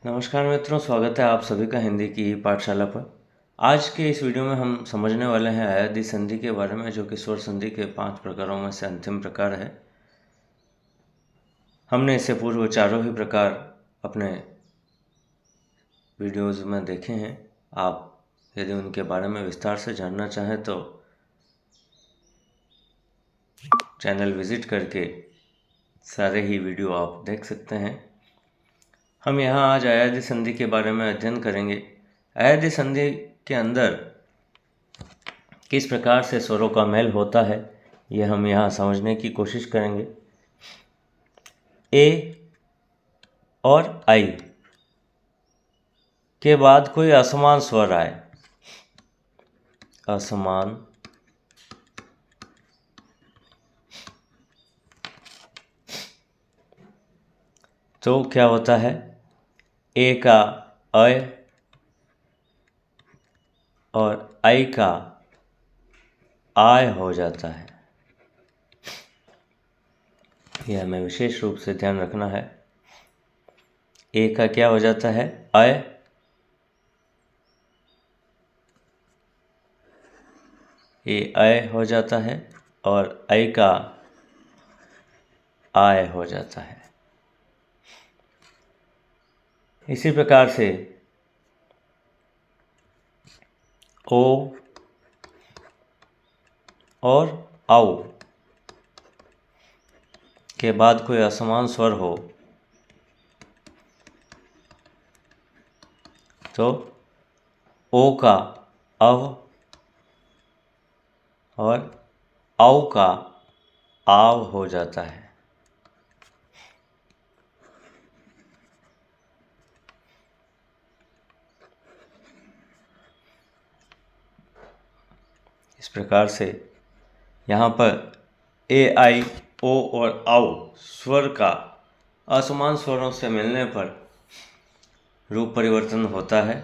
नमस्कार मित्रों, स्वागत है आप सभी का हिंदी की पाठशाला पर। आज के इस वीडियो में हम समझने वाले हैं अयादी संधि के बारे में, जो कि स्वर संधि के 5 प्रकारों में से अंतिम प्रकार है। हमने इससे पूर्व चारों ही प्रकार अपने वीडियोज़ में देखे हैं। आप यदि उनके बारे में विस्तार से जानना चाहें तो चैनल विजिट करके सारे ही वीडियो आप देख सकते हैं। हम यहाँ आज अयादी संधि के बारे में अध्ययन करेंगे। अयादी संधि के अंदर किस प्रकार से स्वरों का मेल होता है, ये हम यहाँ समझने की कोशिश करेंगे। ए और आई के बाद कोई असमान स्वर आए, असमान तो क्या होता है, ए का अय और आई का आय हो जाता है। यह हमें विशेष रूप से ध्यान रखना है। ए का क्या हो जाता है, अय, ए अय हो जाता है और आई का आय हो जाता है। इसी प्रकार से ओ और औ के बाद कोई असमान स्वर हो तो ओ का अव और औ का आव हो जाता है। इस प्रकार से यहाँ पर ए, आई, ओ और औ स्वर का असमान स्वरों से मिलने पर रूप परिवर्तन होता है।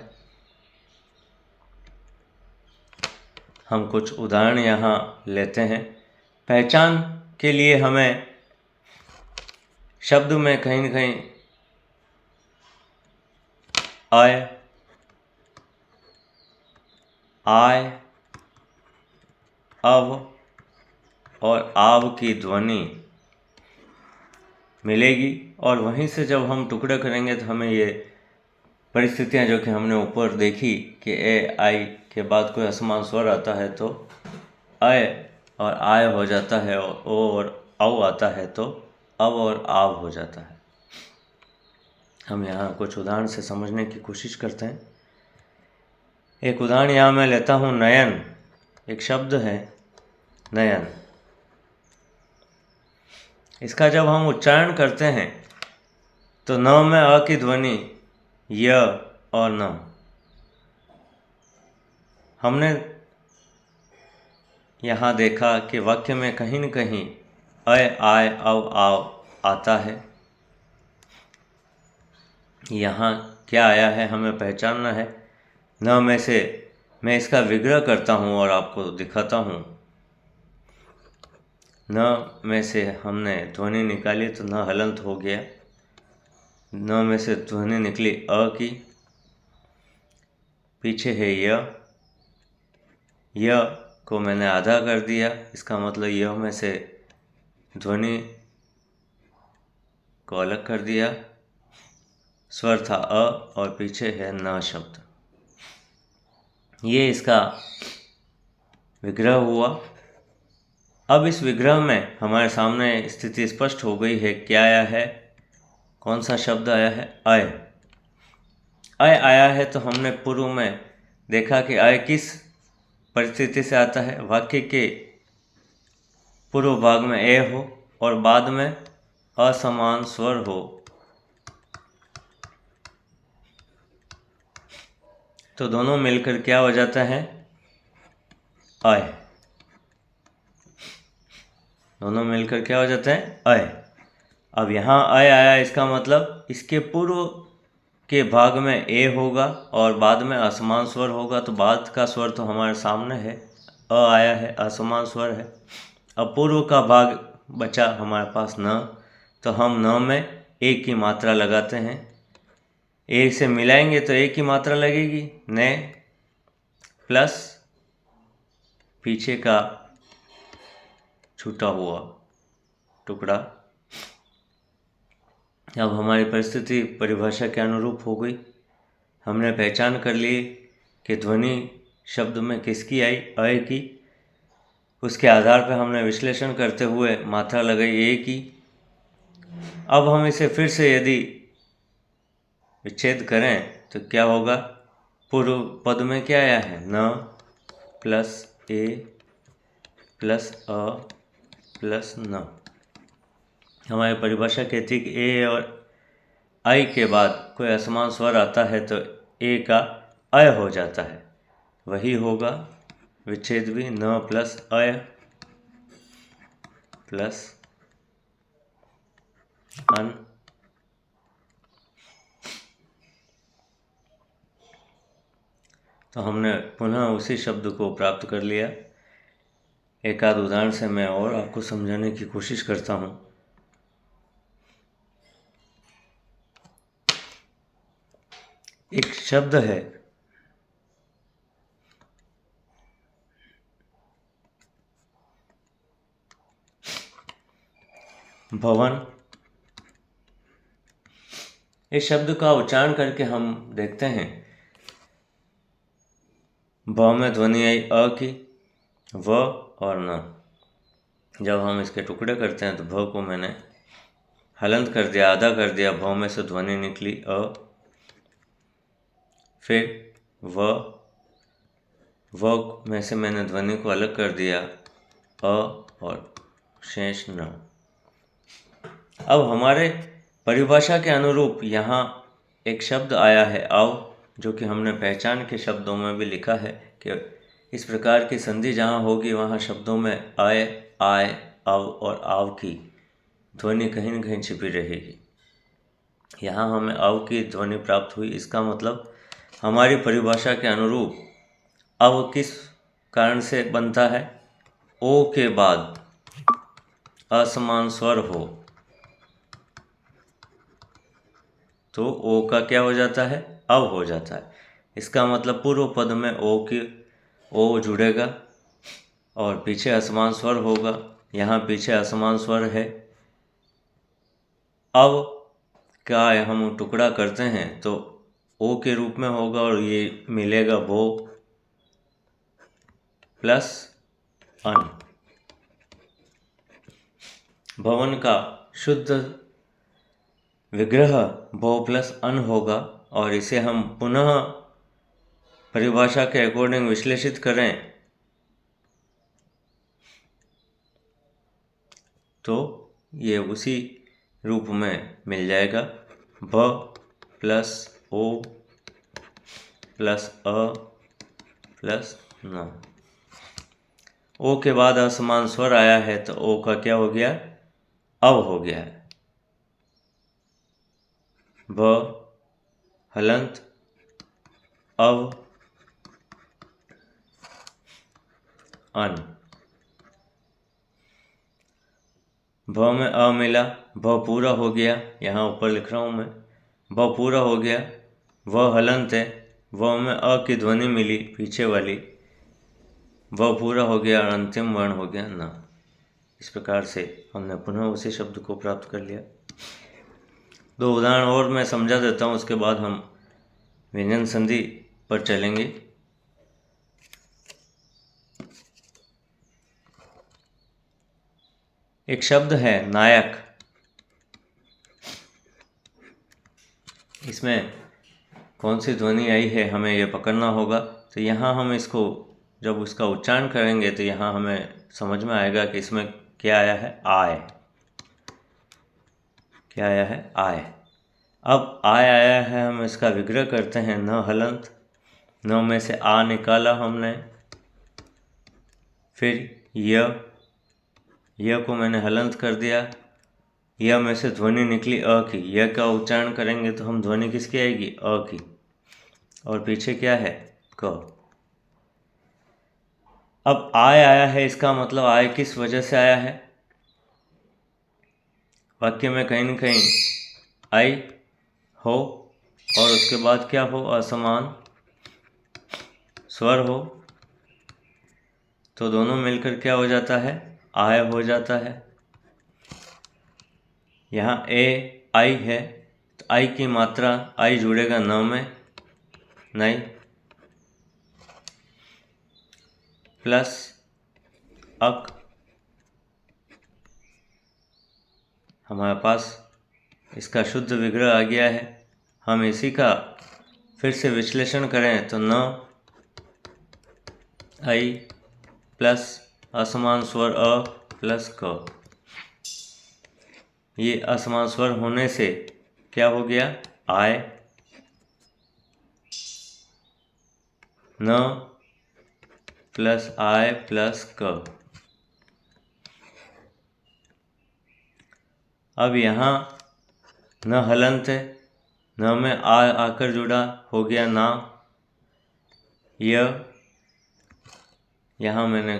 हम कुछ उदाहरण यहाँ लेते हैं। पहचान के लिए हमें शब्द में कहीं न कहीं अय, आय, अव और आव की ध्वनि मिलेगी, और वहीं से जब हम टुकड़ा करेंगे तो हमें ये परिस्थितियाँ जो कि हमने ऊपर देखी कि ए, आई के बाद कोई असमान स्वर आता है तो अय और आय हो जाता है, और ओ और औ आता है तो अव और आव हो जाता है। हम यहाँ कुछ उदाहरण से समझने की कोशिश करते हैं। एक उदाहरण यहाँ मैं लेता हूँ, नयन। एक शब्द है नयन। इसका जब हम उच्चारण करते हैं तो न में अ की ध्वनि य और न। हमने यहाँ देखा कि वाक्य में कहीं न कहीं अय, आय, अव, आव आता है। यहाँ क्या आया है हमें पहचानना है। न में से मैं इसका विग्रह करता हूँ और आपको दिखाता हूँ। न में से हमने ध्वनि निकाली तो न हलंत हो गया। न में से ध्वनि निकली अ की, पीछे है य को मैंने आधा कर दिया, इसका मतलब य में से ध्वनि को अलग कर दिया। स्वर था अ और पीछे है न शब्द। ये इसका विग्रह हुआ। अब इस विग्रह में हमारे सामने स्थिति स्पष्ट हो गई है। क्या आया है, कौन सा शब्द आया है, अय। अय आया है तो हमने पूर्व में देखा कि अय किस परिस्थिति से आता है। वाक्य के पूर्व भाग में ए हो और बाद में असमान स्वर हो तो दोनों मिलकर क्या हो जाता है, अय। दोनों मिलकर क्या हो जाता है, अय। अब यहाँ अय आया, इसका मतलब इसके पूर्व के भाग में ए होगा और बाद में असमान स्वर होगा, तो बाद का स्वर तो हमारे सामने है, अ आया है, असमान स्वर है। अब पूर्व का भाग बचा हमारे पास न, तो हम न में ए की मात्रा लगाते हैं। ए से मिलाएंगे तो ए की मात्रा लगेगी, ने प्लस पीछे का छूटा हुआ टुकड़ा। अब हमारी परिस्थिति परिभाषा के अनुरूप हो गई। हमने पहचान कर ली कि ध्वनि शब्द में किसकी आई, अय की। उसके आधार पर हमने विश्लेषण करते हुए मात्रा लगाई ए की। अब हम इसे फिर से यदि विच्छेद करें तो क्या होगा, पूर्व पद में क्या आया है, न प्लस ए प्लस अ प्लस न। हमारी परिभाषा कहती है कि ए और आई के बाद कोई असमान स्वर आता है तो ए का अय हो जाता है, वही होगा विच्छेद भी, न प्लस अय प्लस अन। तो हमने पुनः उसी शब्द को प्राप्त कर लिया। एक आध उदाहरण से मैं और आपको समझाने की कोशिश करता हूँ। एक शब्द है भवन। इस शब्द का उच्चारण करके हम देखते हैं, भ में ध्वनि आई अ की, व और न। जब हम इसके टुकड़े करते हैं तो भ को मैंने हलंत कर दिया, आधा कर दिया, भ में से ध्वनि निकली अ, फिर व में से मैंने ध्वनि को अलग कर दिया अ और शेष न। अब हमारे परिभाषा के अनुरूप यहाँ एक शब्द आया है अव, जो कि हमने पहचान के शब्दों में भी लिखा है कि इस प्रकार की संधि जहाँ होगी वहाँ शब्दों में अय, आय, अव और आव की ध्वनि कहीं न कहीं छिपी रहेगी। यहाँ हमें अव की ध्वनि प्राप्त हुई। इसका मतलब हमारी परिभाषा के अनुरूप अव किस कारण से बनता है, ओ के बाद असमान स्वर हो तो ओ का क्या हो जाता है, अव हो जाता है। इसका मतलब पूर्व पद में ओ जुड़ेगा और पीछे असमान स्वर होगा। यहाँ पीछे असमान स्वर है। अब का हम टुकड़ा करते हैं तो ओ के रूप में होगा और ये मिलेगा भो प्लस अन। भवन का शुद्ध विग्रह भो प्लस अन होगा और इसे हम पुनः परिभाषा के अकॉर्डिंग विश्लेषित करें तो ये उसी रूप में मिल जाएगा, भ प्लस ओ प्लस अ प्लस न। ओ के बाद असमान स्वर आया है तो ओ का क्या हो गया, अव हो गया है। भ हलंत अव अन। भ में अ मिला, भ पूरा हो गया, यहाँ ऊपर लिख रहा हूँ मैं, भ पूरा हो गया, व हलंत है, व में अ की ध्वनि मिली पीछे वाली, व पूरा हो गया और अंतिम वर्ण हो गया न। इस प्रकार से हमने पुनः उसी शब्द को प्राप्त कर लिया। दो उदाहरण और मैं समझा देता हूँ, उसके बाद हम व्यंजन संधि पर चलेंगे। एक शब्द है नायक। इसमें कौन सी ध्वनि आई है हमें यह पकड़ना होगा। तो यहाँ हम इसको जब उसका उच्चारण करेंगे तो यहाँ हमें समझ में आएगा कि इसमें क्या आया है, आय। क्या आया है, आय। अब आय आया है, हम इसका विग्रह करते हैं, न हलंत, न में से आ निकाला हमने, फिर य को मैंने हलंत कर दिया, य में से ध्वनि निकली अ की, य का उच्चारण करेंगे तो हम ध्वनि किसकी आएगी, अ की, और पीछे क्या है, क। अब आय आया है, इसका मतलब आय किस वजह से आया है, वाक्य में कहीं न कहीं आई हो और उसके बाद क्या हो, असमान स्वर हो, तो दोनों मिलकर क्या हो जाता है, आय हो जाता है। यहाँ ए आई है तो आई की मात्रा, आई जुड़ेगा न में, नहीं, प्लस अक, हमारे पास इसका शुद्ध विग्रह आ गया है। हम इसी का फिर से विश्लेषण करें तो न आई प्लस असमान स्वर अ प्लस क, ये असमान स्वर होने से क्या हो गया, आय, न प्लस आय प्लस क। अब यहाँ न हलंत है, न में आ आकर जुड़ा, हो गया ना, यह यहाँ मैंने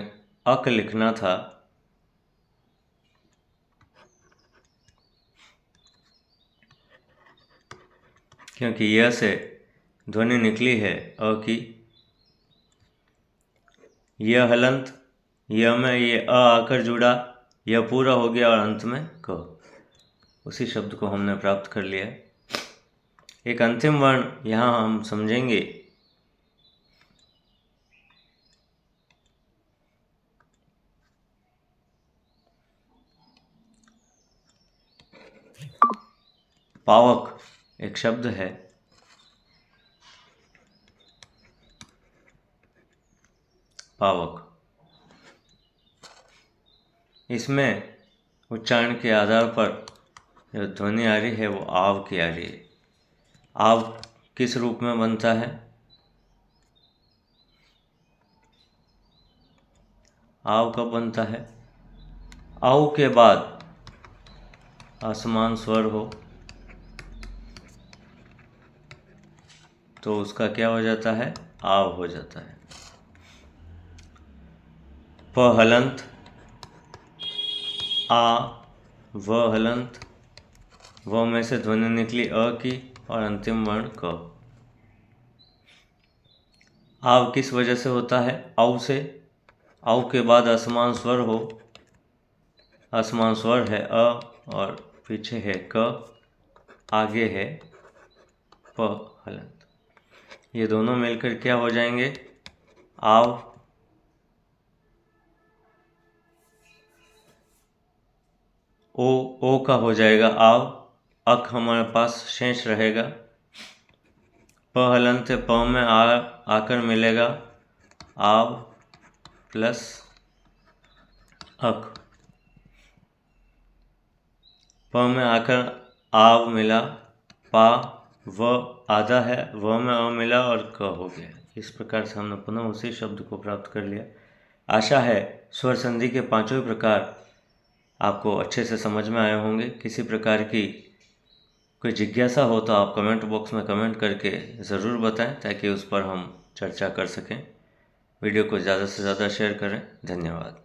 अक लिखना था, क्योंकि यह से ध्वनि निकली है अ की। यह हलंत, यह में ये अ आकर जुड़ा, यह पूरा हो गया और अंत में क, उसी शब्द को हमने प्राप्त कर लिया। एक अंतिम वर्ण यहाँ हम समझेंगे, पावक एक शब्द है, पावक, इसमें उच्चारण के आधार पर जो ध्वनि आ रही है वो आव की आ रही है। आव किस रूप में बनता है, आव कब बनता है, आव के बाद असमान स्वर हो तो उसका क्या हो जाता है, आव हो जाता है। प हलंत, आ, व हलंत, व में से ध्वनि निकली अ की और अंतिम वर्ण क। आव किस वजह से होता है, औ से, औ के बाद असमान स्वर हो, असमान स्वर है अ और पीछे है क, आगे है प हलंत, ये दोनों मिलकर क्या हो जाएंगे, आव। ओ का हो जाएगा आव, अक हमारे पास शेष रहेगा। प हलंत प में आकर मिलेगा आव प्लस अक, प में आकर आव मिला, पा, व आधा है, व में अ मिला और क हो गया। इस प्रकार से हमने पुनः उसी शब्द को प्राप्त कर लिया। आशा है स्वर संधि के पांचों प्रकार आपको अच्छे से समझ में आए होंगे। किसी प्रकार की कोई जिज्ञासा हो तो आप कमेंट बॉक्स में कमेंट करके ज़रूर बताएं, ताकि उस पर हम चर्चा कर सकें। वीडियो को ज़्यादा से ज़्यादा शेयर करें। धन्यवाद।